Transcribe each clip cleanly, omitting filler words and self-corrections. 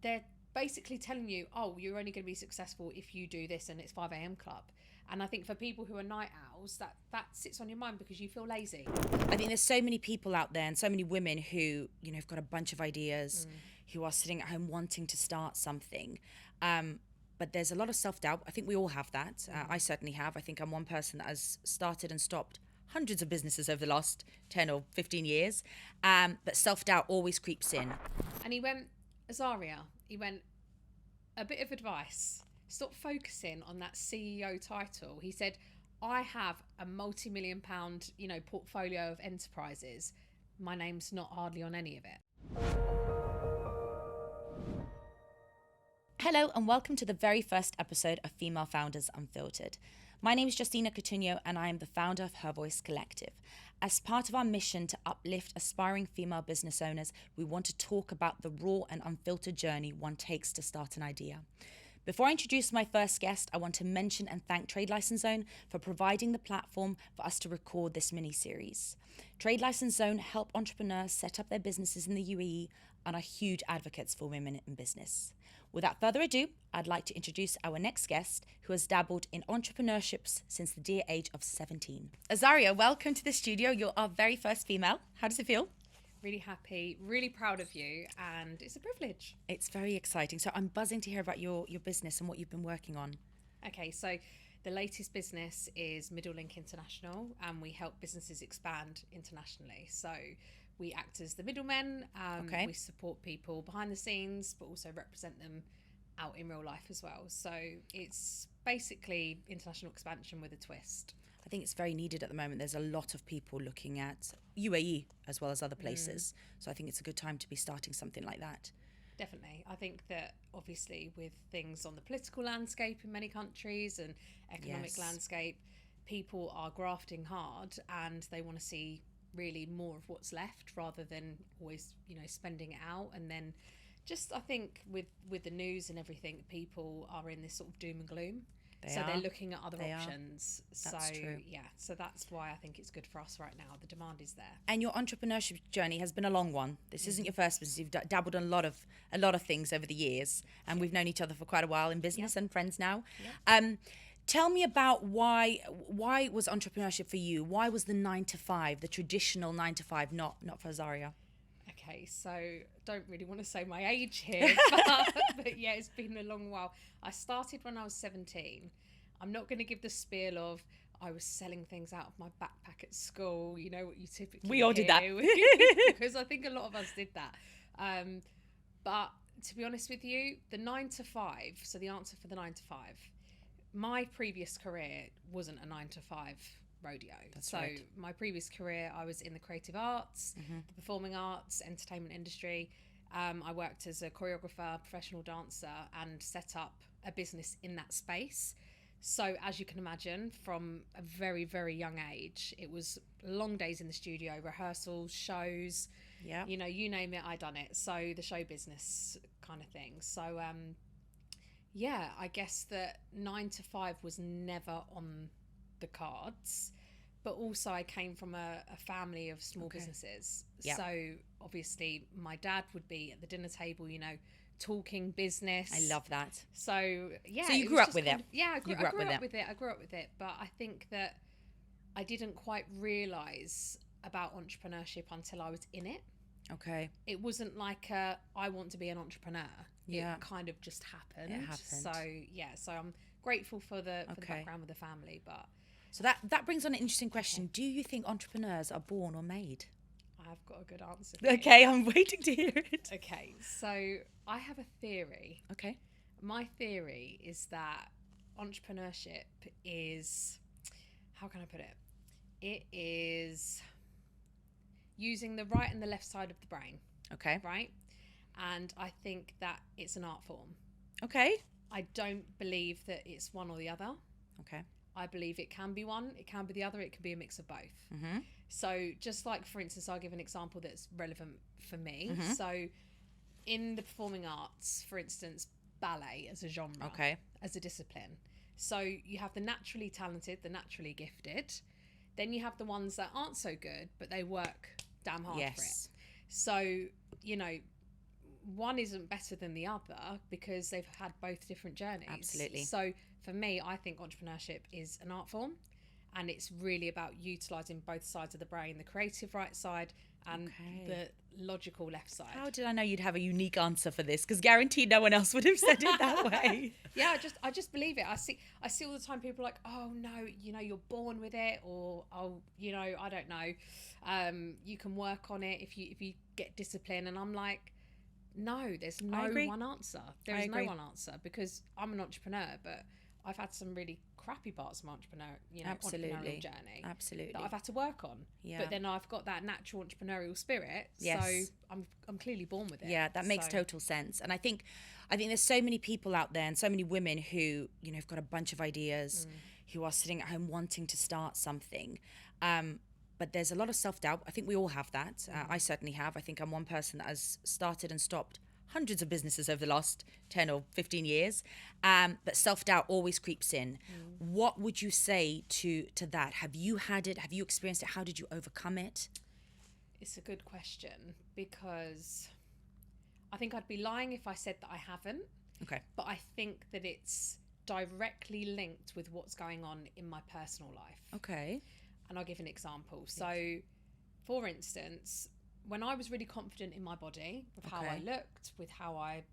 they're basically telling you, oh, you're only going to be successful if you do this and it's 5 a.m. club. And I think for people who are night owls, that sits on your mind because you feel lazy. I think there's so many people out there and so many women who, have got a bunch of ideas, who are sitting at home wanting to start something. But there's a lot of self-doubt. I think we all have that. I certainly have. I think I'm one person that has started and stopped hundreds of businesses over the last 10 or 15 years. But self-doubt always creeps in. And he went, Azaria, a bit of advice. Stop focusing on that CEO title. He said, I have a multi-million pound, portfolio of enterprises. My name's not hardly on any of it. Hello and welcome to the very first episode of Female Founders Unfiltered. My name is Justina Coutinho and I am the founder of Her Voice Collective. As part of our mission to uplift aspiring female business owners, we want to talk about the raw and unfiltered journey one takes to start an idea. Before I introduce my first guest, I want to mention and thank Trade License Zone for providing the platform for us to record this mini-series. Trade License Zone help entrepreneurs set up their businesses in the UAE and are huge advocates for women in business. Without further ado, I'd like to introduce our next guest who has dabbled in entrepreneurship since the dear age of 17. Azaria, welcome to the studio. You're our very first female. How does it feel? Really happy, really proud of you, and it's a privilege. It's very exciting. So I'm buzzing to hear about your business and what you've been working on. Okay, so the latest business is Middle Link International, and we help businesses expand internationally. So we act as the middlemen. We support people behind the scenes, but also represent them out in real life as well. So it's basically international expansion with a twist. I think it's very needed at the moment. There's a lot of people looking at UAE as well as other places. So I think it's a good time to be starting something like that. Definitely. I think that obviously with things on the political landscape in many countries and economic landscape, people are grafting hard and they want to see really more of what's left rather than always, spending it out. And then just, I think with the news and everything, people are in this sort of doom and gloom. They're looking at other options. That's true. Yeah, so that's why I think it's good for us right now. The demand is there. And your entrepreneurship journey has been a long one. This isn't your first business. You've dabbled in a lot of things over the years, and we've known each other for quite a while in business and friends now. Tell me about why was entrepreneurship for you? Why was the 9 to 5, the traditional 9 to 5, not for Azaria? Okay, so don't really want to say my age here, but yeah, it's been a long while. I started when I was 17. I'm not going to give the spiel of I was selling things out of my backpack at school. You know what you typically We all did that. Because I think a lot of us did that. But to be honest with you, the 9 to 5, so the answer for the 9 to 5, my previous career wasn't a 9 to 5 rodeo. That's right. My previous career, I was in the creative arts, the performing arts, entertainment industry. I worked as a choreographer, professional dancer, and set up a business in that space. So as you can imagine, from a very, very young age, it was long days in the studio, rehearsals, shows, you name it, I done it. So the show business kind of thing. So, I guess that 9 to 5 was never on the cards, but also I came from a family of small businesses. So obviously my dad would be at the dinner table, talking business. I love that. So So you grew up with it. I grew up with it, but I think that I didn't quite realize about entrepreneurship until I was in it. Okay. It wasn't like I want to be an entrepreneur. Yeah. It kind of just happened. It happened. So I'm grateful for the background with the family, but so that brings on an interesting question. Do you think entrepreneurs are born or made? I've got a good answer. Okay, I'm waiting to hear it. Okay, so I have a theory. Okay. My theory is that entrepreneurship is, how can I put it? It is using the right and the left side of the brain. Okay. Right? And I think that it's an art form. Okay. I don't believe that it's one or the other. Okay. I believe it can be one, it can be the other, it can be a mix of both. Mm-hmm. So just like, for instance, I'll give an example that's relevant for me. Mm-hmm. So in the performing arts, for instance, ballet as a genre, as a discipline. So you have the naturally talented, the naturally gifted. Then you have the ones that aren't so good, but they work damn hard for it. So, one isn't better than the other because they've had both different journeys. Absolutely. So for me, I think entrepreneurship is an art form, and it's really about utilising both sides of the brain, the creative right side and the logical left side. How did I know you'd have a unique answer for this? Because guaranteed no one else would have said it that way. Yeah, I just believe it. I see all the time people are like, oh no, you're born with it, or oh, I don't know, you can work on it if you get discipline. And I'm like, no, there's no one answer. There is no one answer, because I'm an entrepreneur, but I've had some really crappy parts of my entrepreneurial journey. Absolutely. That I've had to work on. Yeah. But then I've got that natural entrepreneurial spirit. Yes. So I'm clearly born with it. Yeah, that makes total sense. And I think there's so many people out there and so many women who, have got a bunch of ideas, who are sitting at home wanting to start something. But there's a lot of self-doubt. I think we all have that. I certainly have. I think I'm one person that has started and stopped hundreds of businesses over the last 10 or 15 years. But self-doubt always creeps in. What would you say to that? Have you had it? Have you experienced it? How did you overcome it? It's a good question, because I think I'd be lying if I said that I haven't. Okay. But I think that it's directly linked with what's going on in my personal life. Okay. And I'll give an example. So, for instance, when I was really confident in my body, with how I looked, with how I,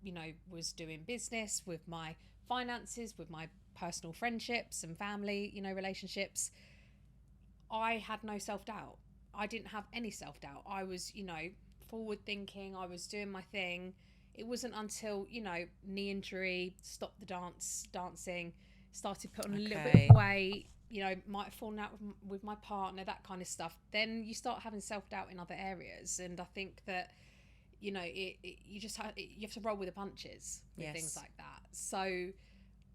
was doing business, with my finances, with my personal friendships and family, relationships, I had no self-doubt. I didn't have any self-doubt. I was, forward thinking. I was doing my thing. It wasn't until, knee injury, stopped the dancing, started putting on a little bit of weight, might have fallen out with my partner, that kind of stuff. Then you start having self-doubt in other areas. And I think that, you have to roll with the punches with things like that. So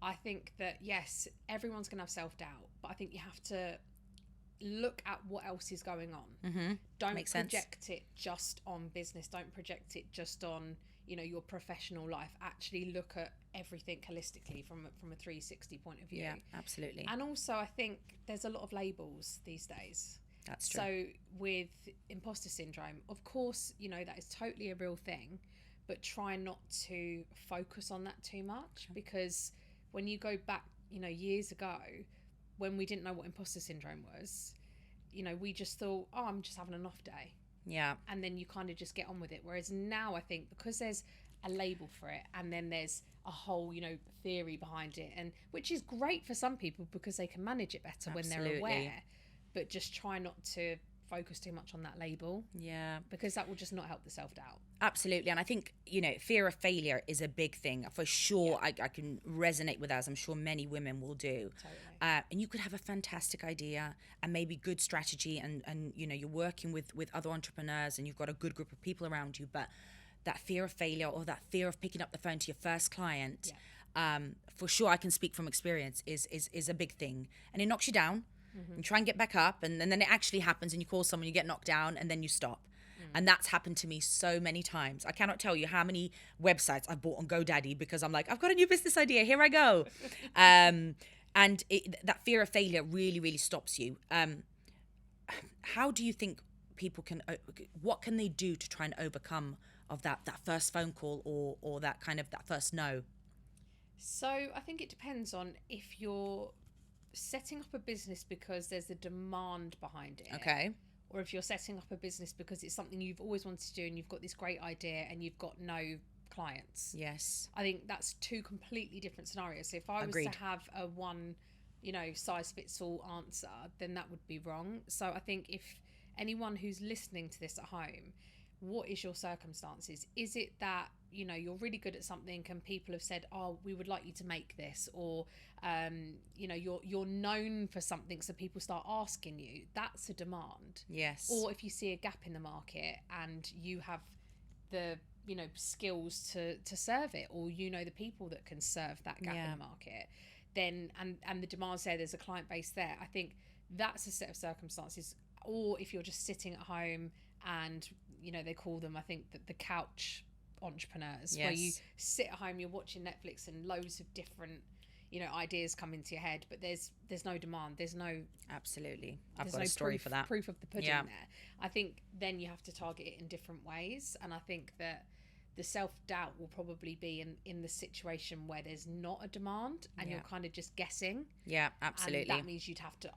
I think that, yes, everyone's going to have self-doubt, but I think you have to look at what else is going on. Don't project it just on business. Don't project it just on, your professional life. Actually look at everything holistically from a 360 point of view. Yeah, absolutely. And also, I think there's a lot of labels these days. That's true. So with imposter syndrome, of course, that is totally a real thing, but try not to focus on that too much, because when you go back, years ago, when we didn't know what imposter syndrome was, we just thought, oh, I'm just having an off day. Yeah. And then you kind of just get on with it. Whereas now I think, because there's a label for it, and then there's a whole, theory behind it, and which is great for some people because they can manage it better when they're aware, but just try not to focus too much on that label. Yeah. Because that will just not help the self-doubt. Absolutely. And I think, fear of failure is a big thing. For sure, I can resonate with that, as I'm sure many women will do. Totally. And you could have a fantastic idea and maybe good strategy, and you're working with other entrepreneurs and you've got a good group of people around you, but that fear of failure, or that fear of picking up the phone to your first client, for sure, I can speak from experience, is a big thing. And it knocks you down. And try and get back up, and then it actually happens, and you call someone, you get knocked down, and then you stop. And that's happened to me so many times. I cannot tell you how many websites I've bought on GoDaddy because I'm like, I've got a new business idea, here I go. And that fear of failure really, really stops you. How do you think people what can they do to try and overcome of that first phone call, or that first no? So I think it depends on if you're setting up a business because there's a demand behind it. Okay. Or if you're setting up a business because it's something you've always wanted to do, and you've got this great idea and you've got no clients. Yes. I think that's two completely different scenarios. So if I was to have a one, size fits all answer, then that would be wrong. So I think if anyone who's listening to this at home, what is your circumstances? Is it that, you're really good at something and people have said, oh, we would like you to make this, or, you're known for something, so people start asking you. That's a demand. Yes. Or if you see a gap in the market and you have the, skills to serve it, or the people that can serve that gap in the market, then, and the demand's there's a client base there. I think that's a set of circumstances. Or if you're just sitting at home and, they call them, I think, the couch entrepreneurs, where you sit at home, you're watching Netflix, and loads of different, ideas come into your head, but there's no demand. There's no... Absolutely. I've got a story for that. Proof of the pudding there. I think then you have to target it in different ways. And I think that The self-doubt will probably be in the situation where there's not a demand and you're kind of just guessing. Yeah, absolutely. And that means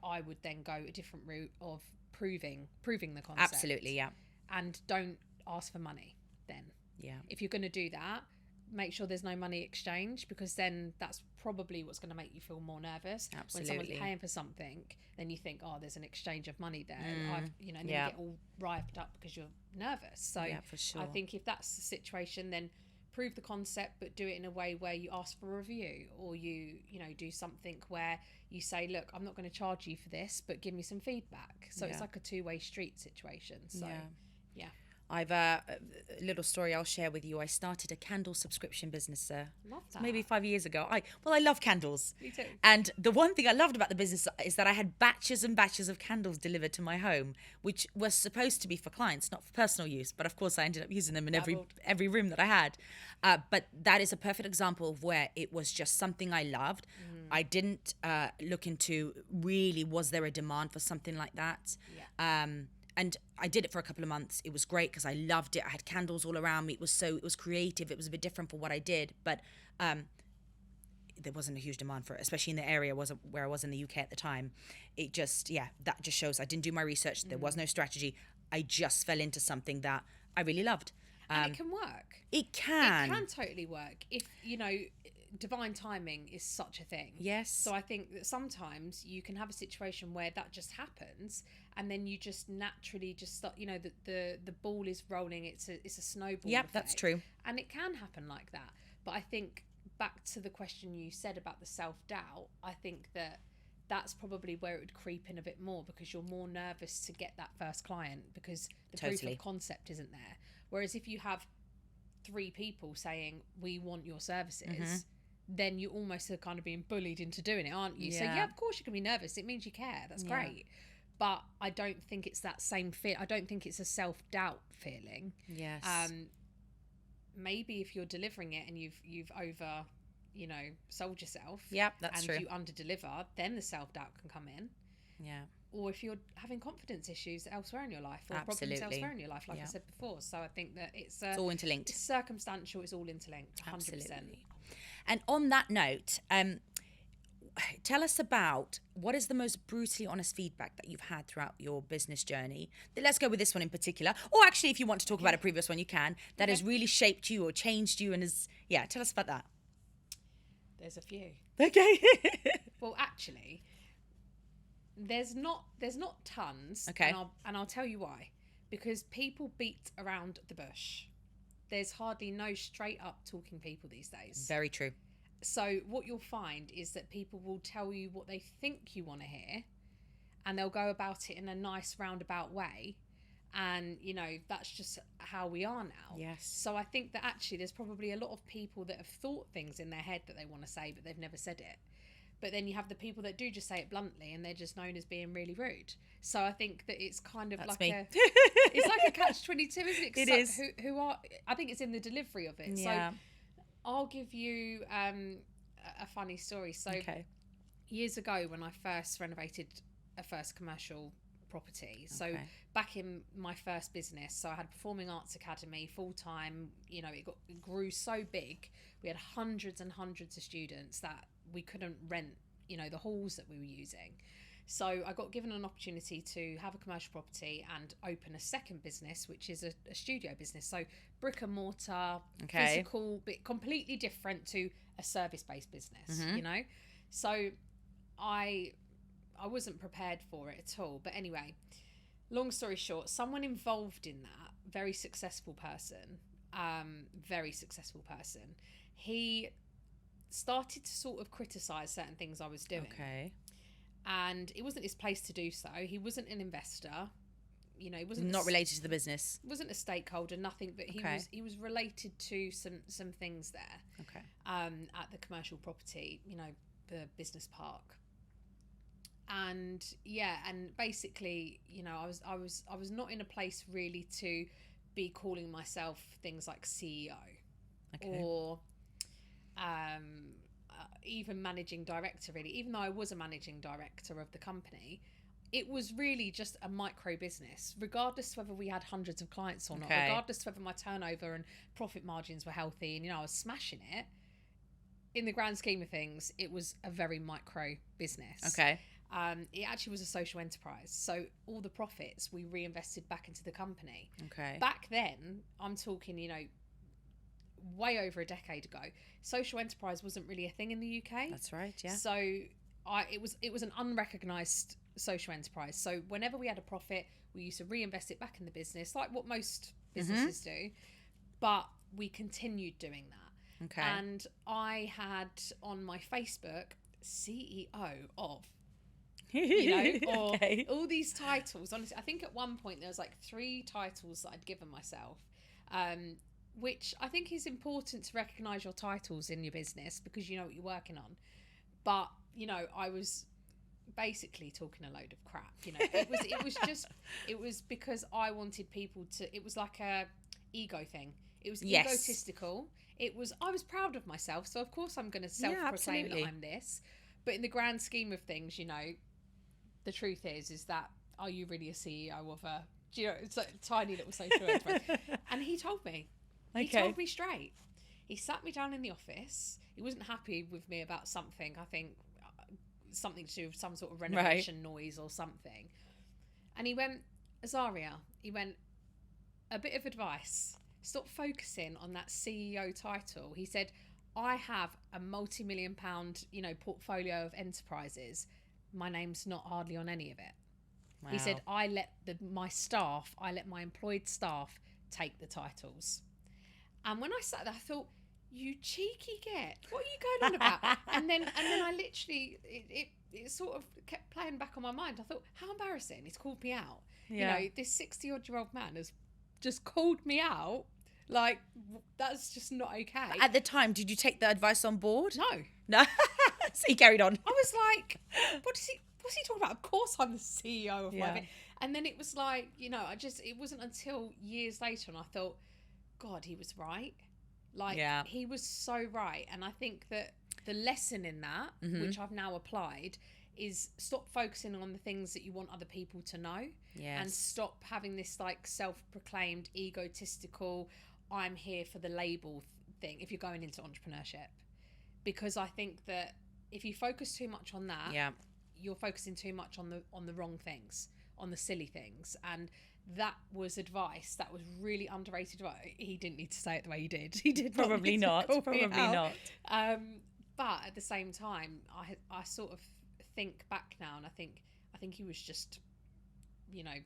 I would then go a different route of proving the concept. Absolutely, yeah. And don't ask for money then. Yeah. If you're going to do that, make sure there's no money exchange, because then that's probably what's going to make you feel more nervous. Absolutely. When someone's paying for something, then you think, oh, there's an exchange of money there. And then you get all riled up because you're nervous. So for sure. I think if that's the situation, then prove the concept, but do it in a way where you ask for a review, or you do something where you say, look, I'm not going to charge you for this, but give me some feedback. So it's like a two-way street situation. So yeah. I've a little story I'll share with you. I started a candle subscription business Love that. maybe 5 years ago. I love candles. Me too. And the one thing I loved about the business is that I had batches and batches of candles delivered to my home, which was supposed to be for clients, not for personal use. But of course, I ended up using them in every room that I had. But that is a perfect example of where it was just something I loved. I didn't look into really, was there a demand for something like that? Yeah. And I did it for a couple of months. It was great because I loved it. I had candles all around me. It was creative. It was a bit different for what I did, but there wasn't a huge demand for it, especially in the area where I was in the UK at the time. It just, that just shows I didn't do my research. There was no strategy. I just fell into something that I really loved. And it can work. It can. It can totally work if, divine timing is such a thing. Yes. So I think that sometimes you can have a situation where that just happens, and then you just naturally just start, the ball is rolling. It's a snowball effect. That's true. And it can happen like that. But I think back to the question you said about the self-doubt, I think that's probably where it would creep in a bit more, because you're more nervous to get that first client because the proof of concept isn't there. Whereas if you have 3 people saying, we want your services, then you almost are kind of being bullied into doing it, aren't you? So of course you can be nervous. It means you care. That's great. But I don't think it's that same feel. I don't think it's a self-doubt feeling. Yes. Maybe if you're delivering it and you've over, sold yourself. Yep, that's true. And you under-deliver, then the self-doubt can come in. Yeah. Or if you're having confidence issues elsewhere in your life, or problems elsewhere in your life, like I said before. So I think that it's all interlinked. It's circumstantial. It's all interlinked. 100%. Absolutely. And on that note, tell us about what is the most brutally honest feedback that you've had throughout your business journey. Let's go with this one in particular. Or actually, if you want to talk about a previous one, you can. That has really shaped you or changed you and tell us about that. There's a few. Okay. Well, actually, there's not tons. Okay. And I'll tell you why. Because people beat around the bush. There's hardly no straight up talking people these days. Very true. So what you'll find is that people will tell you what they think you want to hear, and they'll go about it in a nice roundabout way. And, that's just how we are now. Yes. So I think that actually there's probably a lot of people that have thought things in their head that they want to say, but they've never said it. But then you have the people that do just say it bluntly, and they're just known as being really rude. So I think that it's kind of That's like me. it's like a catch-22, isn't it? It is. I think it's in the delivery of it. Yeah. So I'll give you a funny story. So years ago, when I first renovated a first commercial property, so back in my first business, so I had Performing Arts Academy full-time. It grew so big. We had hundreds and hundreds of students that we couldn't rent, the halls that we were using. So I got given an opportunity to have a commercial property and open a second business, which is a studio business. So brick and mortar, physical, but completely different to a service-based business, So I wasn't prepared for it at all. But anyway, long story short, someone involved in that, very successful person, he started to sort of criticize certain things I was doing. Okay. And it wasn't his place to do so. He wasn't an investor. He wasn't not related to the business. Wasn't a stakeholder, nothing. But he was related to some things there. Okay. At the commercial property, the business park. And and basically, I was not in a place really to be calling myself things like CEO or even managing director, really. Even though I was a managing director of the company, it was really just a micro business, regardless whether we had hundreds of clients or not, Okay. regardless whether my turnover and profit margins were healthy and, you know, I was smashing it. In the grand scheme of things, it was a very micro business. Okay. It actually was a social enterprise. So all the profits we reinvested back into the company. Okay. Back then, I'm talking, you know, way over a decade ago, social enterprise wasn't really a thing in the UK. That's right. Yeah. So it was an unrecognised social enterprise. So whenever we had a profit, we used to reinvest it back in the business, like what most businesses do. But we continued doing that. Okay. And I had on my Facebook CEO of, you know, or Okay. all these titles. Honestly, I think at one point there was like 3 titles that I'd given myself, which I think is important to recognise your titles in your business because you know what you're working on. But, you know, I was basically talking a load of crap. You know, it was because I wanted people to, it was like a ego thing. It was egotistical. I was proud of myself. So of course I'm going to self-proclaim that I'm this. But in the grand scheme of things, you know, the truth is that, are you really a CEO of a, you know, it's like a tiny little social enterprise? And he told me. Okay. He told me straight. He sat me down in the office. He wasn't happy with me about something. I think something to do with some sort of renovation noise or something. And he went, Azaria, a bit of advice. Stop focusing on that CEO title. He said, I have a multi-million pound, you know, portfolio of enterprises. My name's not hardly on any of it. Wow. He said, I let my employed staff take the titles. And when I sat there, I thought, you cheeky get, what are you going on about? and then I literally, it sort of kept playing back on my mind. I thought, how embarrassing. He's called me out. Yeah. You know, this 60-odd-year-old man has just called me out. Like, that's just not okay. At the time, did you take the advice on board? No. So he carried on. I was like, what's he talking about? Of course I'm the CEO of my business. And then it was like, you know, it wasn't until years later and I thought, God, he was right. Like, he was so right. And I think that the lesson in that, which I've now applied, is stop focusing on the things that you want other people to know. Yes. And stop having this like self-proclaimed egotistical, I'm here for the label thing if you're going into entrepreneurship. Because I think that if you focus too much on that, you're focusing too much on the wrong things, on the silly things. And that was advice that was really underrated. He didn't need to say it the way he did. He did probably not. Probably not. But at the same time, I sort of think back now, and I think he was just, you know,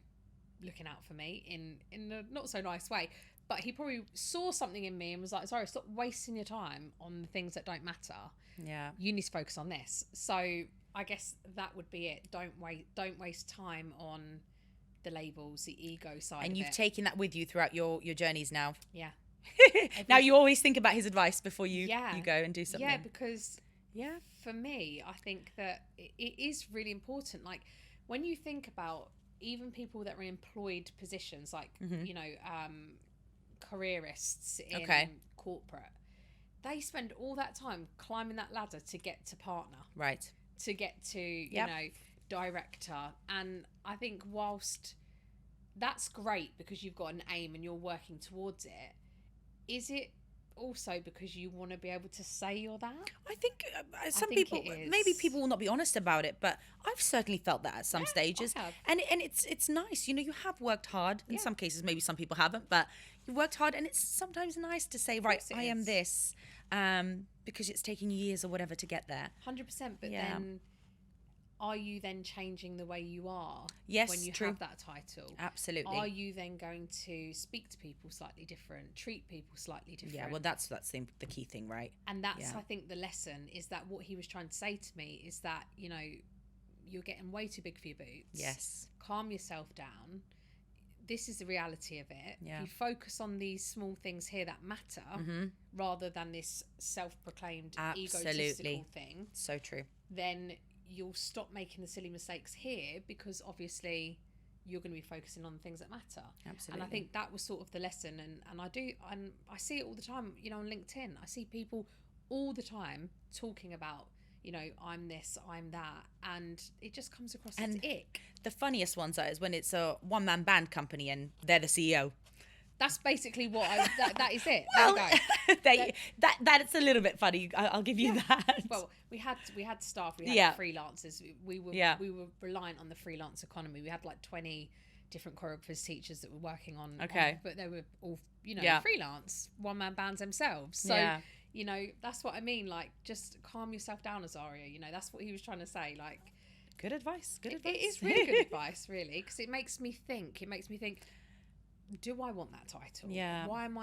looking out for me in a not so nice way. But he probably saw something in me and was like, sorry, stop wasting your time on the things that don't matter. Yeah. You need to focus on this. So I guess that would be it. Don't waste time on the labels, the ego side. And you've taken that with you throughout your journeys now. Yeah. Now you always think about his advice before you go and do something. Yeah, because for me, I think that it is really important. Like when you think about even people that are in employed positions, like, you know, careerists in corporate, they spend all that time climbing that ladder to get to partner. Right. To get to, you know, director. And I think whilst that's great because you've got an aim and you're working towards it, is it also because you want to be able to say you're that? I think people, maybe people will not be honest about it, but I've certainly felt that at some stages. And it's nice, you know, you have worked hard. In some cases, maybe some people haven't, but you've worked hard, and it's sometimes nice to say, right, I am this, because it's taking you years or whatever to get there. 100%, but then are you then changing the way you are when you true. have that title? Absolutely. Are you then going to speak to people slightly different, treat people slightly different? Yeah, well, that's the key thing, right? And that's, I think, the lesson is that what he was trying to say to me is that, you know, you're getting way too big for your boots. Yes. Calm yourself down. This is the reality of it. Yeah. If you focus on these small things here that matter, rather than this self-proclaimed egotistical thing. So true. Then you'll stop making the silly mistakes here because obviously you're going to be focusing on the things that matter. Absolutely. And I think that was sort of the lesson. And I see it all the time, you know, on LinkedIn. I see people all the time talking about, you know, I'm this, I'm that, and it just comes across as And ick. the funniest ones are is when it's a one-man band company and they're the CEO. That's basically what that is it. Well, There you go. that's a little bit funny. I'll give you that. Well, we had staff, we had Yeah. freelancers. We were reliant on the freelance economy. We had like 20 different choreographers, teachers that were working on. Okay. But they were all, you know, Yeah. freelance, one-man bands themselves. So, Yeah. you know, that's what I mean. Like, just calm yourself down, Azaria. You know, that's what he was trying to say. Like, Good advice. Good it advice. is really good advice, really, because it makes me think. Do I want that title? Yeah. Why am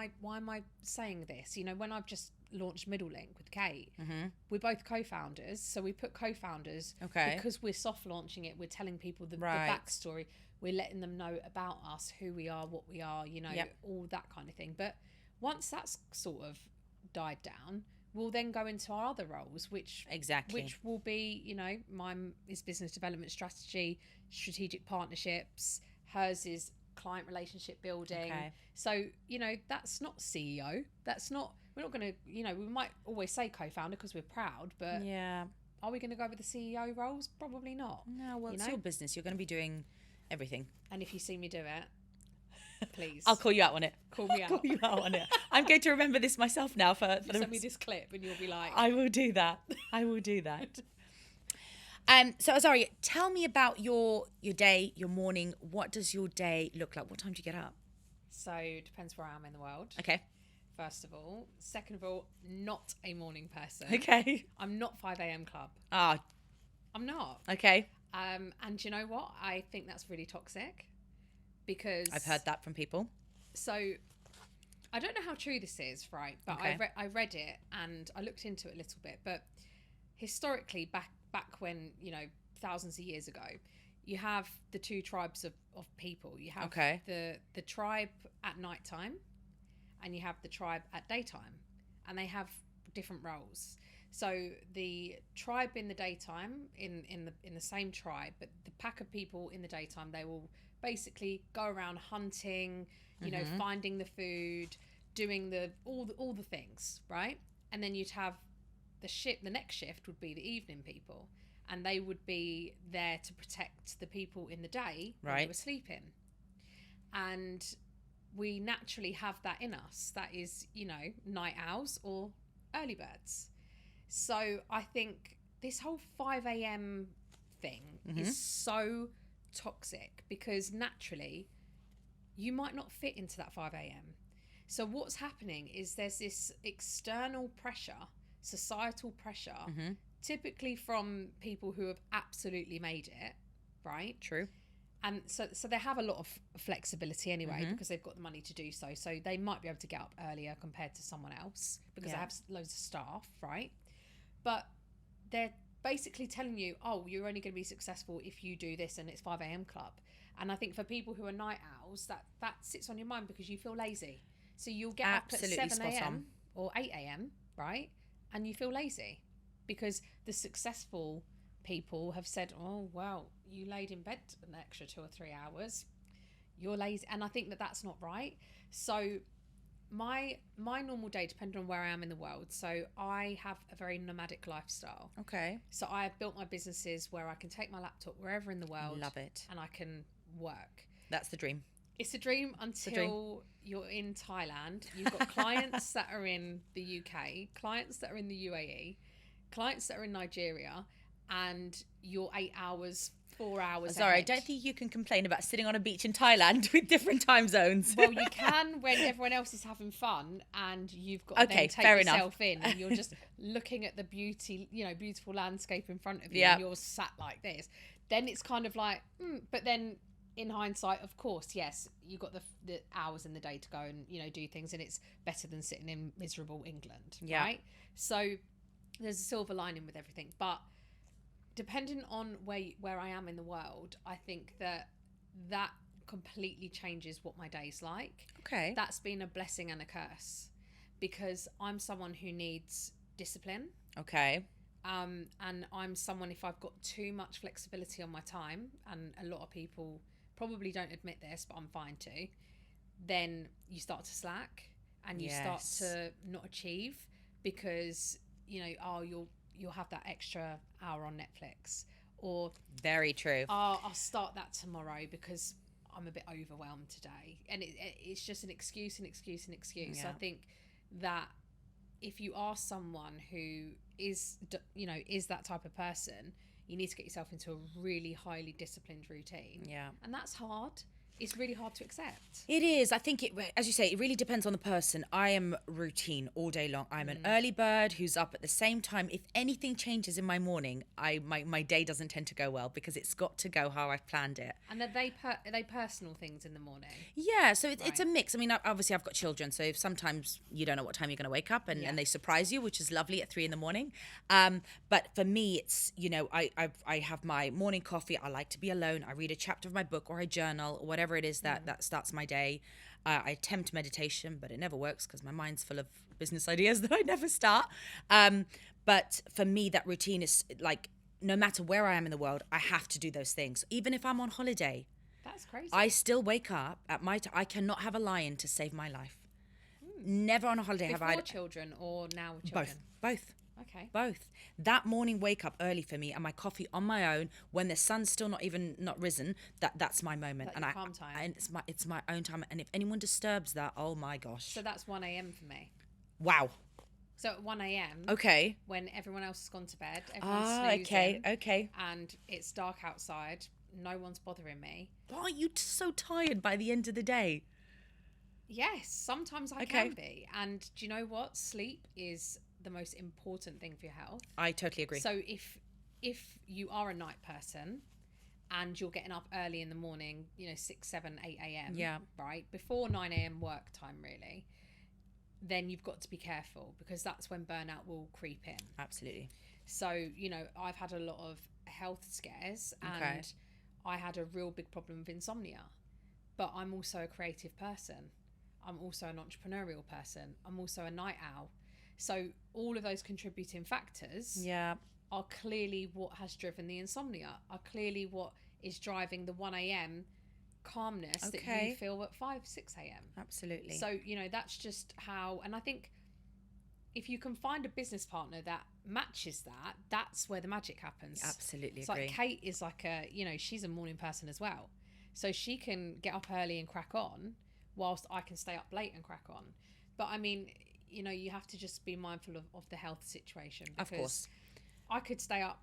I saying this? You know, when I've just launched Middle Link with Kate, Mm-hmm. we're both co-founders, so we put co-founders Okay. because we're soft launching it. We're telling people the Right. backstory. We're letting them know about us, who we are, what we are. You know, Yep. all that kind of thing. But once that's sort of died down, we'll then go into our other roles, which will be, you know, mine is business development strategy, strategic partnerships. Hers is client relationship building. Okay. So, you know, that's not CEO. We're not going to, you know, we might always say co-founder because we're proud, but Yeah. are we going to go with the CEO roles? Probably not. No, well, You it's know? your business. You're going to be doing everything. And if you see me do it, please I'll call you out on it. call me Call out. you out on it. I'm going to remember this myself now for You the send me this clip and you'll be like, I will do that. I will do that. So Azaria, tell me about your day, your morning. What does your day look like? What time do you get up? so it depends where I am in the world. Okay. First of all. Second of all, not a morning person. Okay. I'm not 5 a.m. club. Ah, I'm not. okay. And you know what? I think that's really toxic because I've heard that from people. So I don't know how true this is, right? But Okay. I read it and I looked into it a little bit. But historically, back when, you know, thousands of years ago, you have the two tribes of people. You have Okay. the tribe at nighttime and you have the tribe at daytime, and they have different roles. So the tribe in the daytime, in the same tribe, but the pack of people in the daytime, they will basically go around hunting, you know, finding the food, doing all the things, right? And then you'd have the next shift would be the evening people, and they would be there to protect the people in the day when they Right. were sleeping. And we naturally have that in us. That is, you know, night owls or early birds. So I think this whole 5 a.m. thing is so toxic because naturally you might not fit into that 5 a.m. So what's happening is there's this external pressure, societal pressure, typically from people who have absolutely made it, right? True. And so they have a lot of flexibility anyway because they've got the money to do so. So they might be able to get up earlier compared to someone else because they have loads of staff, right? But they're basically telling you, oh, you're only going to be successful if you do this and it's 5 a.m. club. And I think for people who are night owls, that sits on your mind because you feel lazy. So you'll get Absolutely up at 7 spot on. a.m. or 8 a.m., right? And you feel lazy because the successful people have said, oh, well, you laid in bed an extra 2 or 3 hours. You're lazy. And I think that's not right. So my normal day, depending on where I am in the world, so I have a very nomadic lifestyle. Okay. So I have built my businesses where I can take my laptop wherever in the world. Love it. And I can work. That's the dream. It's a dream until you're in Thailand. You've got clients that are in the UK, clients that are in the UAE, clients that are in Nigeria, and you're 8 hours, 4 hours Sorry, ahead. I don't think you can complain about sitting on a beach in Thailand with different time zones. Well, you can when everyone else is having fun and you've got to then take fair yourself enough. in and you're just looking at the beautiful landscape in front of you Yeah. and you're sat like this. Then it's kind of like, but then in hindsight, of course, yes, you've got the hours in the day to go and, you know, do things, and it's better than sitting in miserable England, Yeah. right? So there's a silver lining with everything. But depending on where I am in the world, I think that completely changes what my day's like. Okay. That's been a blessing and a curse because I'm someone who needs discipline. Okay. And I'm someone, if I've got too much flexibility on my time, and a lot of people probably don't admit this, but I'm fine to, then you start to slack and you start Yes. to not achieve because, you know, you'll have that extra hour on Netflix, or Very true. I'll start that tomorrow because I'm a bit overwhelmed today. And it's just an excuse. Yeah. So I think that if you are someone who is that type of person, you need to get yourself into a really highly disciplined routine. Yeah. And that's hard. It's really hard to accept. It is. I think, as you say, it really depends on the person. I am routine all day long. I'm an early bird who's up at the same time. If anything changes in my morning, my day doesn't tend to go well because it's got to go how I've planned it. And are they personal things in the morning? Yeah, so it's a mix. I mean, obviously I've got children, so sometimes you don't know what time you're going to wake up, and they surprise you, which is lovely at 3 a.m. But for me, it's, I have my morning coffee. I like to be alone. I read a chapter of my book, or I journal, or whatever it is that starts my day. I attempt meditation, but it never works because my mind's full of business ideas that I never start. But for me, that routine is like, no matter where I am in the world, I have to do those things. Even if I'm on holiday, that's crazy. I still wake up at my I cannot have a lion to save my life. Never on a holiday Before have I. children or now with children? Both. Okay. Both. That morning wake up early for me, and my coffee on my own when the sun's still not risen. That's my moment, Like your calm time. And it's my own time. And if anyone disturbs that, oh my gosh. So that's 1 a.m. for me. Wow. So at 1 a.m. Okay. when everyone else has gone to bed, everyone's snoozing, okay. and it's dark outside, no one's bothering me. Why are you so tired by the end of the day? Yes, sometimes I can be. And do you know what? Sleep is the most important thing for your health. I totally agree. So if you are a night person and you're getting up early in the morning, 6, 7, 8 a.m. Yeah. Right? Before 9 a.m. work time, really, then you've got to be careful because that's when burnout will creep in. Absolutely. So, I've had a lot of health scares and I had a real big problem with insomnia. But I'm also a creative person. I'm also an entrepreneurial person. I'm also a night owl. So all of those contributing factors are clearly what has driven the insomnia, are clearly what is driving the 1 a.m. calmness that you feel at 5, 6 a.m. Absolutely. So, that's just how, and I think if you can find a business partner that matches that, that's where the magic happens. Absolutely it's agree. Like Kate is like she's a morning person as well. So she can get up early and crack on whilst I can stay up late and crack on. But I mean, you have to just be mindful of the health situation. Because of course. I could stay up,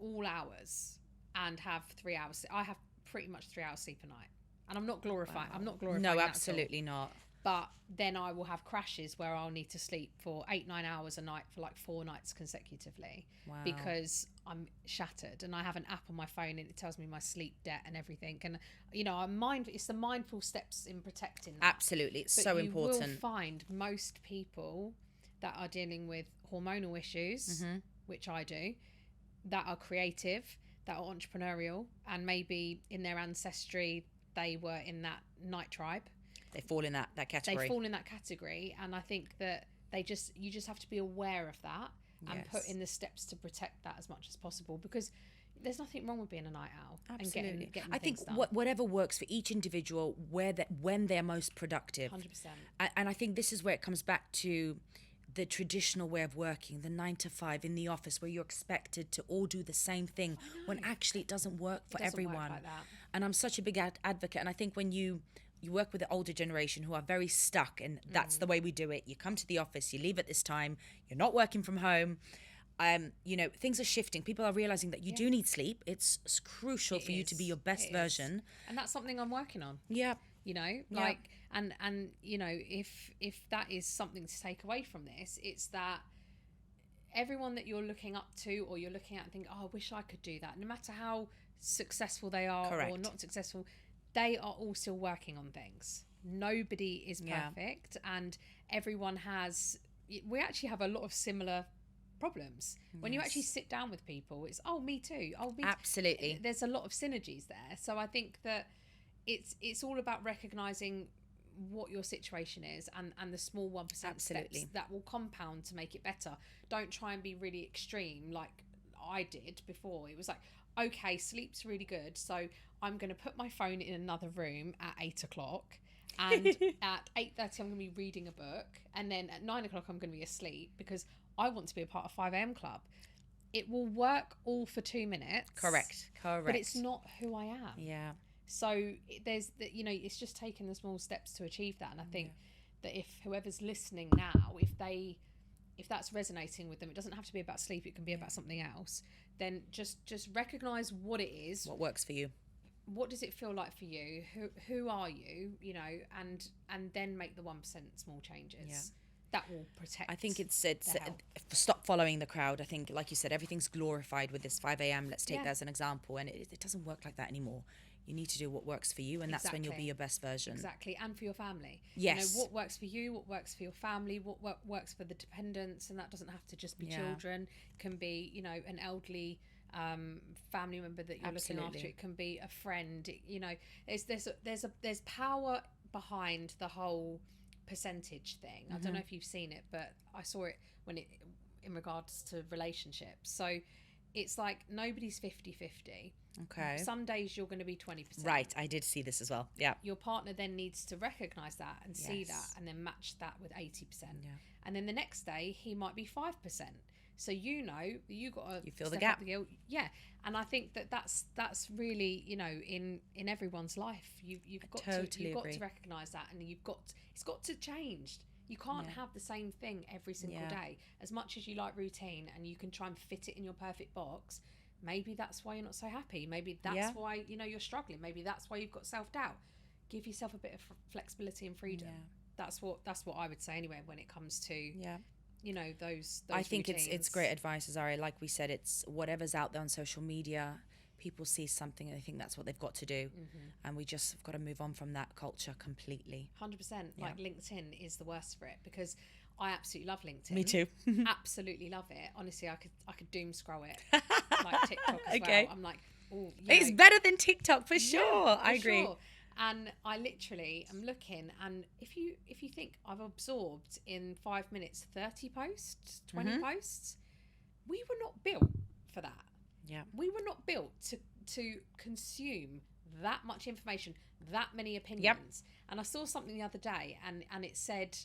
all hours and have 3 hours. I have pretty much 3 hours sleep a night. And I'm not glorifying. Wow. I'm not glorifying. No, that absolutely not. But then I will have crashes where I'll need to sleep for 8-9 hours a night for like 4 nights consecutively. Wow. Because I'm shattered, and I have an app on my phone and it tells me my sleep debt and everything. And it's the mindful steps in protecting that. Absolutely, it's so important. You will find most people that are dealing with hormonal issues, which I do, that are creative, that are entrepreneurial, and maybe in their ancestry they were in that night tribe. They fall in that category. They fall in that category, and I think that you just have to be aware of that and put in the steps to protect that as much as possible, because there's nothing wrong with being a night owl. Absolutely. And getting I think done. whatever works for each individual, when they're most productive. 100%. And I think this is where it comes back to the traditional way of working, the 9 to 5 in the office, where you're expected to all do the same thing, when actually it doesn't work for everyone. Work like that. And I'm such a big advocate, and I think when you work with the older generation who are very stuck, and that's the way we do it. You come to the office, you leave at this time, you're not working from home. Things are shifting. People are realizing that you do need sleep. It's crucial for you to be your best version. And that's something I'm working on. Yeah. And if that is something to take away from this, it's that everyone that you're looking up to or you're looking at and think, oh, I wish I could do that. No matter how successful they are or not successful, they are all still working on things. Nobody is perfect, and everyone we actually have a lot of similar problems. When you actually sit down with people, it's, oh, me too. Oh, me Absolutely. There's a lot of synergies there. So I think that it's all about recognizing what your situation is and the small 1% steps that will compound to make it better. Don't try and be really extreme like I did before. It was like, okay, sleep's really good, so I'm going to put my phone in another room at 8 o'clock, and at 8:30 I'm going to be reading a book, and then at 9 o'clock I'm going to be asleep because I want to be a part of 5 a.m. club. it will work all for 2 minutes. Correct. But it's not who I am. Yeah. So there's that, you know, it's just taking the small steps to achieve that. And I think that if whoever's listening now, if that's resonating with them, it doesn't have to be about sleep, it can be about something else. Then just recognize what it is. What works for you? What does it feel like for you? Who are you? You know, and then make the 1% small changes. Yeah. That will protect. I think it's stop following the crowd. I think, like you said, everything's glorified with this 5 a.m. Let's take that as an example, and it doesn't work like that anymore. You need to do what works for you, and that's when you'll be your best version. Exactly, and for your family. Yes. You know, what works for you, what works for your family, what works for the dependents, and that doesn't have to just be children. It can be, you know, an elderly family member that you're looking after. It can be a friend. You know, there's power behind the whole percentage thing. I don't know if you've seen it, but I saw it in regards to relationships. So it's like nobody's 50-50. Okay. Some days you're going to be 20%. Right. I did see this as well. Yeah. Your partner then needs to recognize that and see that, and then match that with 80%. Yeah. And then the next day he might be 5%. So you know you feel the gap. Yeah. And I think that's really, you know, in everyone's life. You've got to recognize that, and it's got to change. You can't have the same thing every single day. As much as you like routine and you can try and fit it in your perfect box, maybe that's why you're not so happy. Maybe that's why, you know, you're struggling. Maybe that's why you've got self-doubt. Give yourself a bit of flexibility and freedom. Yeah. That's what I would say anyway when it comes to you know, those I think routines. it's great advice, Azari. Like we said, it's whatever's out there on social media. People see something and they think that's what they've got to do, and we just have got to move on from that culture completely. 100%. Like LinkedIn is the worst for it, because I absolutely love LinkedIn. Me too. Absolutely love it. Honestly, I could doom scroll it, like TikTok as well. I'm like, oh, it's better than TikTok for sure. I agree. Sure. And I literally am looking, and if you think I've absorbed in 5 minutes 30 posts, 20 posts, we were not built for that. Yeah. We were not built to consume that much information, that many opinions. Yep. And I saw something the other day, and it said,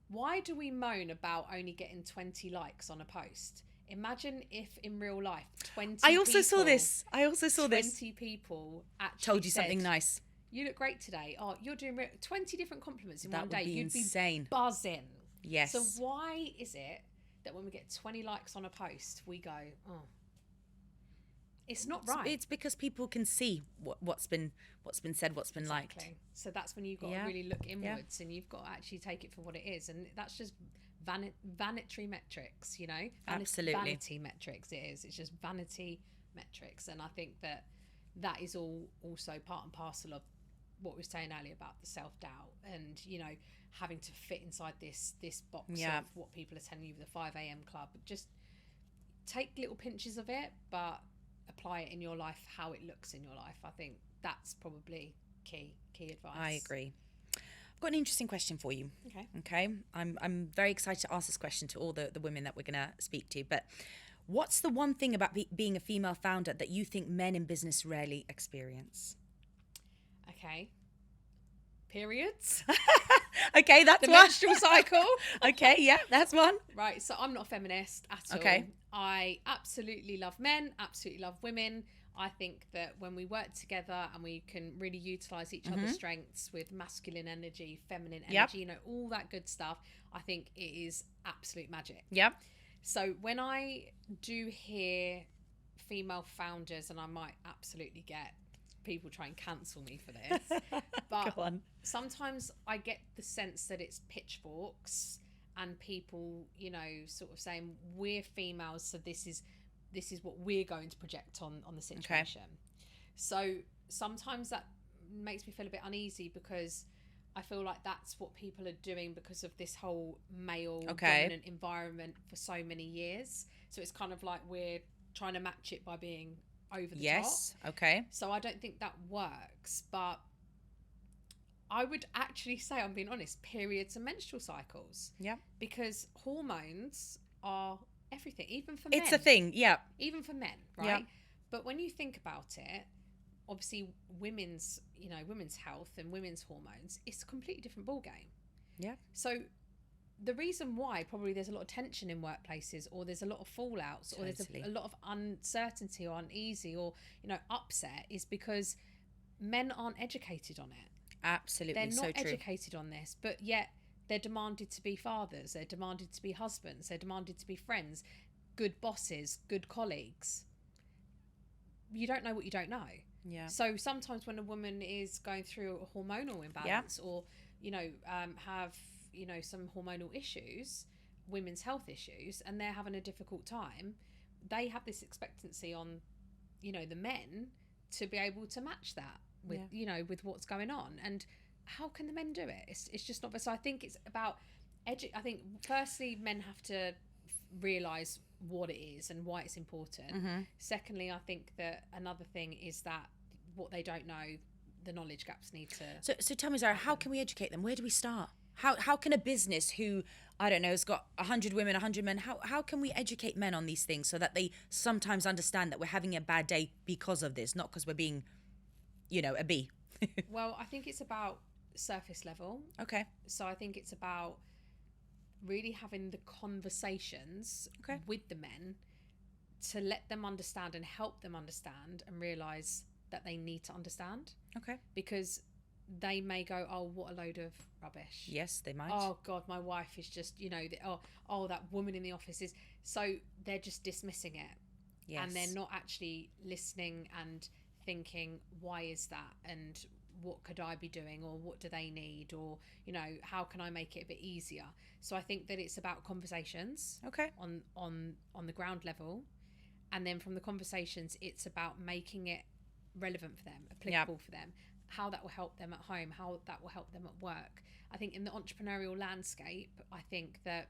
why do we moan about only getting 20 likes on a post? Imagine if in real life 20 I also saw this 20 people actually told you something nice. You look great today. Oh, you're doing 20 different compliments in one day. You'd be insane. Buzzing. Yes. So why is it that when we get 20 likes on a post, we go, oh, it's not right? It's because people can see what's been said, what's been liked. So that's when you've got to really look inwards, and you've got to actually take it for what it is, and that's just vanity metrics, you know. Absolutely. Vanity metrics. It's just vanity metrics, and I think that is all also part and parcel of what we were saying earlier about the self-doubt, and, you know, having to fit inside this box of what people are telling you with the 5 a.m. club. Just take little pinches of it, but apply it in your life how it looks in your life. I think that's probably key advice. I agree. I've got an interesting question for you. Okay. I'm very excited to ask this question to all the women that we're going to speak to, but what's the one thing about being a female founder that you think men in business rarely experience? Okay. Periods. Okay, that's the one. Menstrual cycle. Okay, yeah, that's one. Right, so I'm not a feminist at all. Okay. I absolutely love men, absolutely love women. I think that when we work together and we can really utilise each other's strengths with masculine energy, feminine energy, you know, all that good stuff, I think it is absolute magic. Yep. So when I do hear female founders, and I might absolutely get people try and cancel me for this, but Go on. Sometimes I get the sense that it's pitchforks and people, you know, sort of saying we're females, so this is what we're going to project on the situation. Okay. So sometimes that makes me feel a bit uneasy, because I feel like that's what people are doing because of this whole male dominant environment for so many years. So it's kind of like we're trying to match it by being over the top. Okay. So I don't think that works, but I would actually say, I'm being honest, periods and menstrual cycles. Yeah. Because hormones are everything, even for men. It's a thing, yeah. Even for men, right? Yeah. But when you think about it, obviously women's health and women's hormones, it's a completely different ballgame. Yeah. So the reason why probably there's a lot of tension in workplaces, or there's a lot of fallouts, or there's a lot of uncertainty or uneasy or, upset, is because men aren't educated on it. Absolutely. They're not so true. educated on this, but yet they're demanded to be fathers, they're demanded to be husbands, they're demanded to be friends, good bosses, good colleagues. You don't know what you don't know. Yeah. So sometimes when a woman is going through a hormonal imbalance, or have some hormonal issues, women's health issues, and they're having a difficult time, they have this expectancy on the men to be able to match that with with what's going on. And how can the men do it? It's just not. So I think it's about I think firstly, men have to realize what it is and why it's important. Secondly, I think that another thing is that what they don't know, the knowledge gaps need to. So tell me, Zara, how can we educate them? Where do we start? How can a business who, I don't know, has got 100 women, 100 men, how can we educate men on these things so that they sometimes understand that we're having a bad day because of this, not because we're being, a bee? Well, I think it's about surface level. Okay. So I think it's about really having the conversations with the men to let them understand and help them understand and realise that they need to understand. Okay. Because they may go, oh, what a load of rubbish. Yes, they might. Oh God, my wife is just, that woman in the office is. So they're just dismissing it. Yes. And they're not actually listening and thinking, why is that? And what could I be doing? Or what do they need? Or, how can I make it a bit easier? So I think that it's about conversations. Okay. On the ground level. And then from the conversations, it's about making it relevant for them, applicable for them, how that will help them at home, how that will help them at work. I think in the entrepreneurial landscape, I think that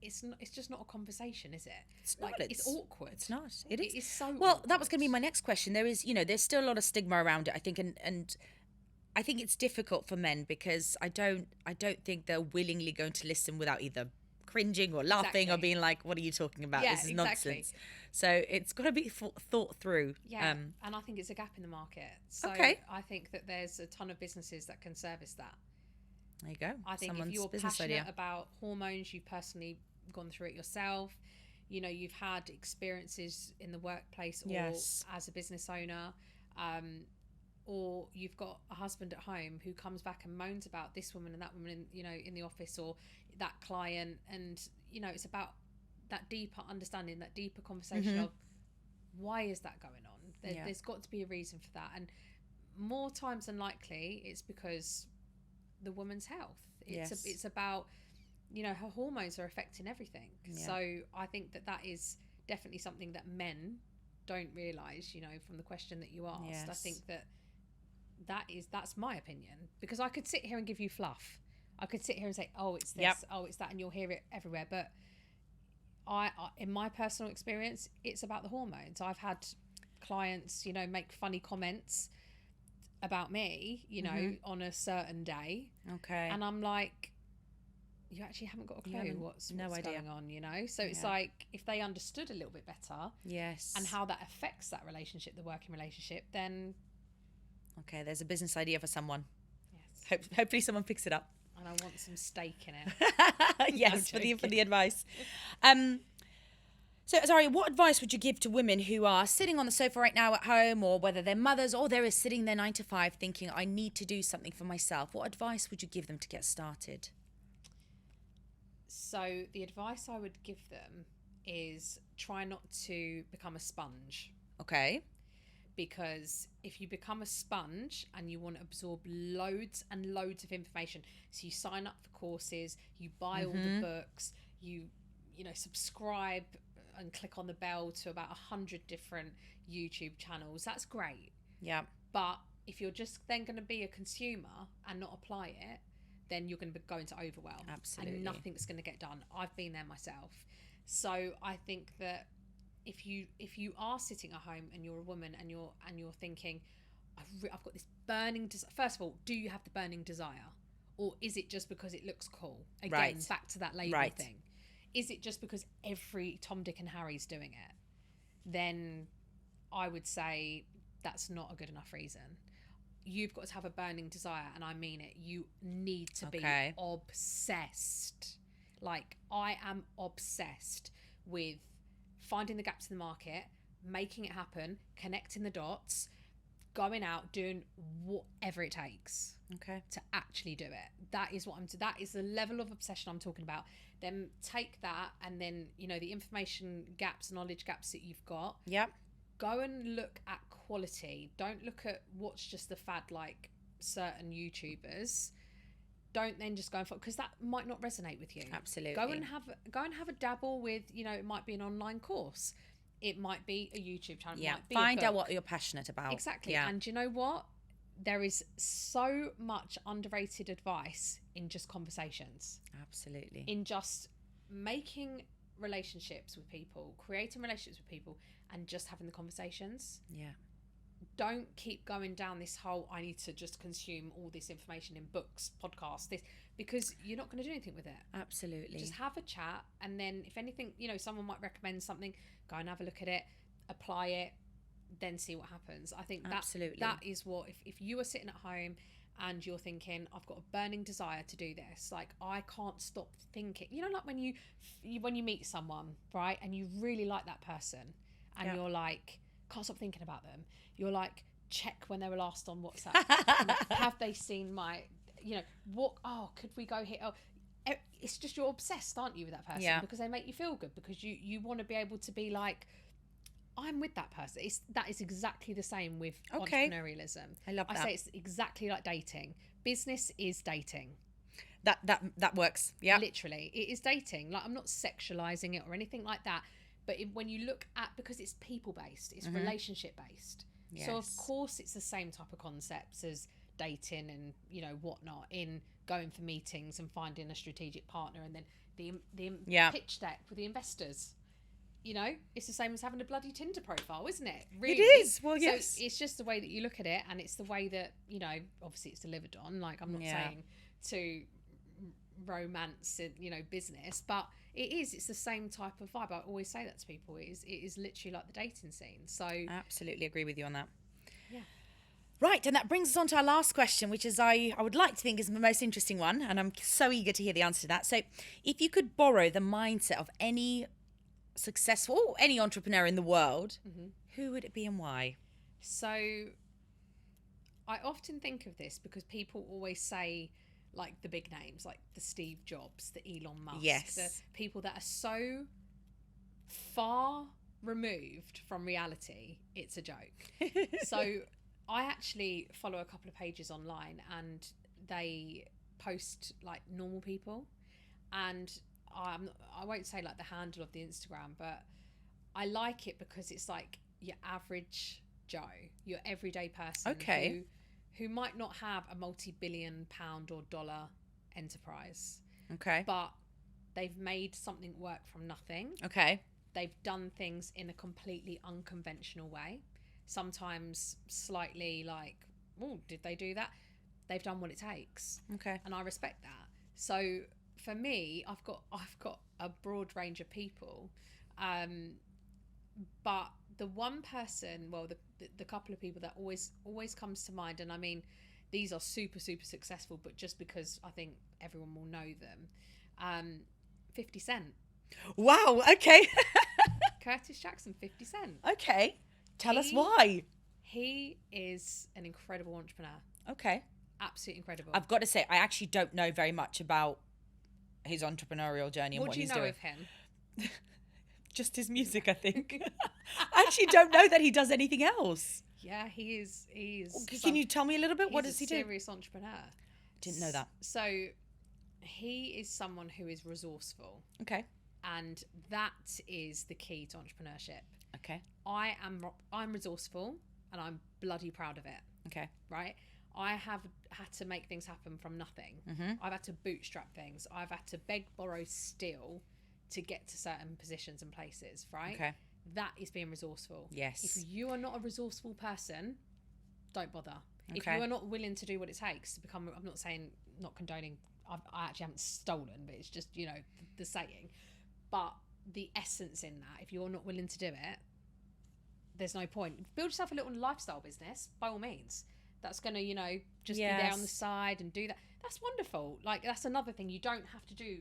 it's just not a conversation, is it? It's not. It's awkward. It's not. It is. It is so well, awkward. That was going to be my next question. There is, there's still a lot of stigma around it, I think, and I think it's difficult for men because I don't think they're willingly going to listen without either cringing or laughing or being like, what are you talking about? Yeah, this is nonsense. So it's got to be thought through. Yeah, and I think it's a gap in the market. So I think that there's a ton of businesses that can service that. There you go. I think if you're passionate about hormones, you've personally gone through it yourself, you've had experiences in the workplace or as a business owner, or you've got a husband at home who comes back and moans about this woman and that woman in the office, or that client, and it's about that deeper understanding, that deeper conversation of why is that going on. There's got to be a reason for that, and more times than likely it's because the woman's health. It's about her hormones are affecting everything. So I think that is definitely something that men don't realise, from the question that you asked. I think that's my opinion, because I could sit here and give you fluff. I could sit here and say, oh, it's this, oh, it's that, and you'll hear it everywhere. But I in my personal experience, it's about the hormones. I've had clients, make funny comments about me, on a certain day. Okay. And I'm like, you actually haven't got a clue what's going on, So it's like, if they understood a little bit better, and how that affects that relationship, the working relationship, then okay, there's a business idea for someone. Yes. Hopefully someone picks it up. And I want some steak in it. Yes, for the advice. So, Zari, what advice would you give to women who are sitting on the sofa right now at home, or whether they're mothers or they're sitting there 9 to 5 thinking, I need to do something for myself? What advice would you give them to get started? So the advice I would give them is try not to become a sponge. Okay. Because if you become a sponge and you want to absorb loads and loads of information, so you sign up for courses, you buy all the books, you subscribe and click on the bell to about 100 different YouTube channels, that's great. Yeah. But if you're just then going to be a consumer and not apply it, then you're going to go into overwhelm. Absolutely. And nothing's going to get done. I've been there myself. So I think that if you are sitting at home and you're a woman and you're thinking, I've got this burning desire. First of all, do you have the burning desire, or is it just because it looks cool? Again, back to that label thing. Is it just because every Tom, Dick, and Harry's doing it? Then I would say that's not a good enough reason. you've got to have a burning desire, and I mean it. You need to be obsessed. Like, I am obsessed with finding the gaps in the market, making it happen, connecting the dots, going out, doing whatever it takes to actually do it. That is that is the level of obsession I'm talking about. Then take that, and then, you know, the information gaps, knowledge gaps that you've got. Yep. Go and look at quality. Don't look at what's just the fad, like certain YouTubers. Don't then just go and follow, because that might not resonate with you. Absolutely. Go and have a dabble with, you know, it might be an online course. It might be a YouTube channel. Yeah. It might be Find out what you're passionate about. Exactly. Yeah. And you know what? There is so much underrated advice in just conversations. Absolutely. In just making relationships with people, creating relationships with people, and just having the conversations. Yeah. Don't keep going down this whole, I need to just consume all this information in books, podcasts, this, because you're not going to do anything with it. Absolutely. Just have a chat, and then if anything, you know, someone might recommend something, go and have a look at it, apply it, then see what happens. I think that is what, if you are sitting at home and you're thinking, I've got a burning desire to do this, like, I can't stop thinking, you know, like when you meet someone, right, and you really like that person, and you're like, can't stop thinking about them. You're like, check when they were last on WhatsApp. Have they seen my, you know, what, could we go here? It's just, you're obsessed, aren't you, with that person? Because they make you feel good, because you want to be able to be like, I'm with that person. That is exactly the same with entrepreneurialism. I love that. I say it's exactly like dating. Business is dating. That works. Yeah. Literally, it is dating. Like, I'm not sexualizing it or anything like that. But when you look at, because it's people-based, it's relationship-based. Yes. So, of course, it's the same type of concepts as dating and, you know, whatnot, in going for meetings and finding a strategic partner, and then the pitch deck with the investors. You know, it's the same as having a bloody Tinder profile, isn't it? Really? It is. Well, yes. So it's just the way that you look at it, and it's the way that, you know, obviously it's delivered on. Like, I'm not saying to romance, you know, business, but it's the same type of vibe. I always say that to people. It is literally like the dating scene. So absolutely agree with you on that. Yeah. Right, and that brings us on to our last question, which is I would like to think is the most interesting one, and I'm so eager to hear the answer to that. So, if you could borrow the mindset of any successful, or any entrepreneur in the world, who would it be and why? So, I often think of this because people always say, like, the big names, like the Steve Jobs, the Elon Musk, the people that are so far removed from reality, it's a joke. So I actually follow a couple of pages online, and they post like normal people, and I won't say like the handle of the Instagram, but I like it because it's like your average Joe, your everyday person who might not have a multi-billion pound or dollar enterprise. But they've made something work from nothing. They've done things in a completely unconventional way. Sometimes slightly like, oh, did they do that? They've done what it takes. And I respect that. So for me, I've got a broad range of people. But the one person, well, the couple of people that always comes to mind, and I mean, these are super, super successful, but just because I think everyone will know them. 50 Cent. Wow, okay. Curtis Jackson, 50 Cent. Okay. Tell us why. He is an incredible entrepreneur. Okay. Absolutely incredible. I've got to say, I actually don't know very much about his entrepreneurial journey and what he's doing. What do you know of him? Just his music, I think. I actually don't know that he does anything else. Yeah, he is. Can you tell me a little bit? What does he do? He's a serious entrepreneur. Didn't know that. So he is someone who is resourceful. Okay. And that is the key to entrepreneurship. Okay. I'm resourceful, and I'm bloody proud of it. Okay. Right? I have had to make things happen from nothing. I've had to bootstrap things. I've had to beg, borrow, steal to get to certain positions and places, right? Okay. That is being resourceful. Yes. If you are not a resourceful person, don't bother. Okay. If you are not willing to do what it takes to become, I'm not saying, not condoning, I actually haven't stolen, but it's just, you know, the saying. But the essence in that, if you're not willing to do it, there's no point. Build yourself a little lifestyle business, by all means. that's going to, you know, just be there on the side and do that. That's wonderful. Like, that's another thing. You don't have to do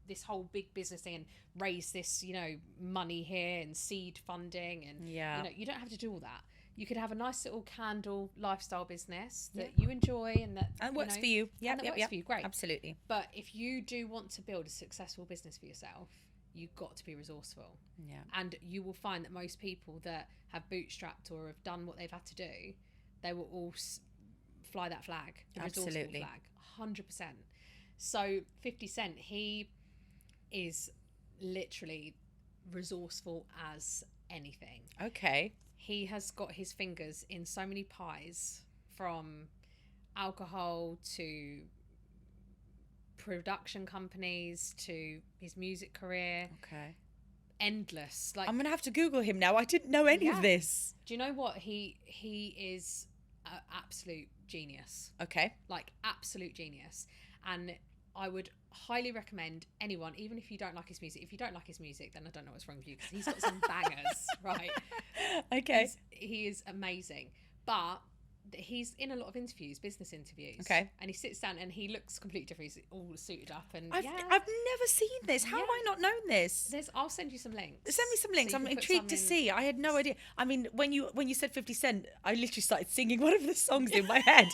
this whole big business thing and raise this, you know, money here and seed funding and, you know, you don't have to do all that. You could have a nice little candle lifestyle business that you enjoy and that works for you. Yeah, that works for you. Great. Absolutely. But if you do want to build a successful business for yourself, you've got to be resourceful. Yeah. And you will find that most people that have bootstrapped or have done what they've had to do, they will all fly that flag, the resourceful flag, 100%. So 50 Cent, he is literally resourceful as anything. Okay. He has got his fingers in so many pies, from alcohol to production companies to his music career. Okay. Endless. Like, I'm gonna have to Google him now. I didn't know any of this. Do you know what? He is an absolute genius. Okay. Like, absolute genius. And I would highly recommend anyone, even if you don't like his music. If you don't like his music, then I don't know what's wrong with you, because he's got some bangers, right? Okay. He is amazing. But he's in a lot of interviews, business interviews. Okay. And he sits down and he looks completely different. He's all suited up. And I've never seen this. How have I not known this? I'll send you some links. Send me some links. So I'm intrigued to see. I had no idea. I mean, when you said 50 Cent, I literally started singing one of the songs in my head.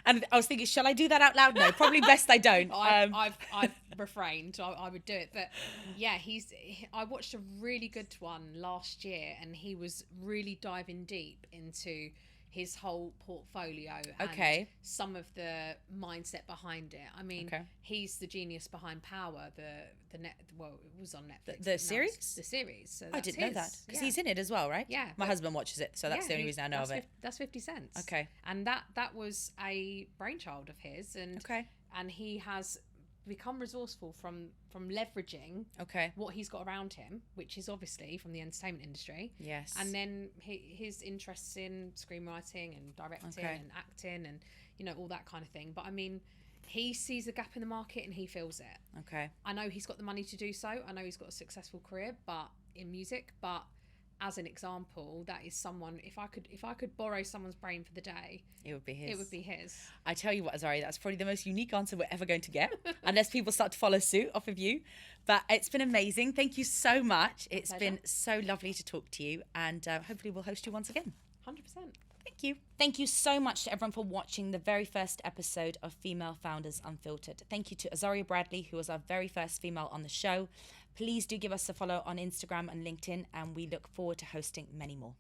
And I was thinking, shall I do that out loud? No, probably best I don't. I've refrained. I would do it. But yeah, I watched a really good one last year, and he was really diving deep into his whole portfolio and some of the mindset behind it. I mean, he's the genius behind Power, it was on Netflix. The series? The series. So I didn't know that, because he's in it as well, right? Yeah. My husband watches it, so that's the only reason I know of it. That's 50 Cent. Okay. And that was a brainchild of his, and he has become resourceful from leveraging what he's got around him, which is obviously from the entertainment industry. Yes. And then his interests in screenwriting and directing and acting and, you know, all that kind of thing. But I mean, he sees a gap in the market and he fills it. Okay. I know he's got the money to do so. I know he's got a successful career in music, but as an example, that is someone, if I could borrow someone's brain for the day, it would be his. I tell you what, Azari, that's probably the most unique answer we're ever going to get, unless people start to follow suit off of you. But it's been amazing. Thank you so much. It's been so lovely to talk to you, and hopefully we'll host you once again. 100%. Thank you. Thank you so much to everyone for watching the very first episode of Female Founders Unfiltered. Thank you to Azaria Bradley, who was our very first female on the show. Please do give us a follow on Instagram and LinkedIn, and we look forward to hosting many more.